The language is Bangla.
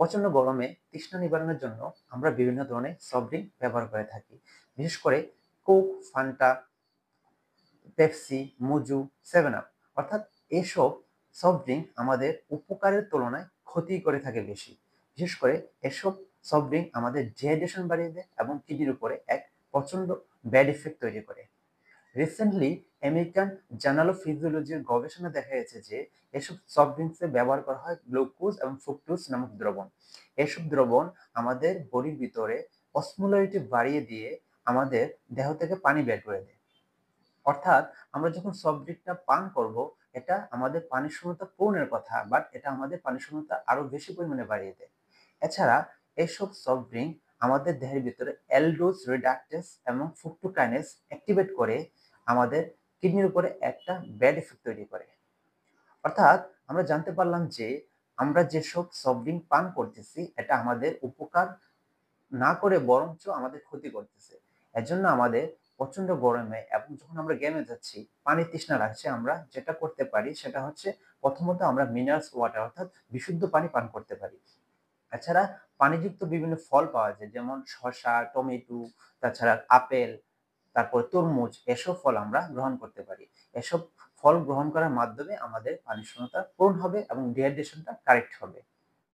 প্রচন্ড গরমে তৃষ্ণা নিবারণের জন্য আমরা বিভিন্ন ধরনের সফট ড্রিঙ্ক ব্যবহার করে থাকি। বিশেষ করে Coke, Fanta, Pepsi, Mojo, seven up অর্থাৎ এসব সফট ড্রিঙ্ক আমাদের উপকারের তুলনায় ক্ষতি করে থাকে বেশি। বিশেষ করে এসব সফট ড্রিঙ্ক আমাদের ডিহাইড্রেশন বাড়িয়ে দেয় এবং কিডনির উপরে এক প্রচন্ড ব্যাড ইফেক্ট তৈরি করে। রিসেন্টলি আমেরিকান জার্নাল অফ ফিজিওলজির গবেষণায় দেখা গেছে যে এসব সফট ড্রিঙ্কসে ব্যবহার করা হয় গ্লুকোজ এবং ফ্রুক্টোজ নামক দ্রবণ। এসব দ্রবণ আমাদের বডির ভিতরে অসমোলারিটি বাড়িয়ে দিয়ে আমাদের দেহ থেকে পানি বের করে দেয়। অর্থাৎ আমরা যখন সফট ড্রিঙ্কটা পান করব, এটা আমাদের পানি শূন্যতা পূরণের কথা, বাট এটা আমাদের পানি শূন্যতা আরো বেশি পরিমাণে বাড়িয়ে দেয়। এছাড়া এসব সফট ড্রিঙ্ক আমাদের দেহের ভিতরে অ্যালডোজ রিডাকটেস এবং ফ্রুক্টোকাইনেজ অ্যাক্টিভেট করে আমাদের কিডনির উপরে একটা ব্যাড ইফেক্ট তৈরি করে। অর্থাৎ আমরা জানতে পারলাম যে আমরা যেসব সফট ড্রিঙ্ক পান করতেছি এটা আমাদের উপকার না করে বরঞ্চ আমাদের ক্ষতি করতেছে। এজন্য আমাদের প্রচন্ড গরমে এবং যখন আমরা গেমে যাচ্ছি, পানির তৃষ্ণা লাগছে, আমরা যেটা করতে পারি সেটা হচ্ছে প্রথমত আমরা মিনারেলস ওয়াটার অর্থাৎ বিশুদ্ধ পানি পান করতে পারি। এছাড়া পানিযুক্ত বিভিন্ন ফল পাওয়া যায়, যেমন শসা, টমেটো, তাছাড়া আপেল, তারপর তরমুজ, এসব ফল আমরা গ্রহণ করতে পারি। এসব ফল গ্রহণ করার মাধ্যমে আমাদের পানি শূন্যতা পূরণ হবে এবং ডিহাইড্রেশনটা কারেক্ট হবে।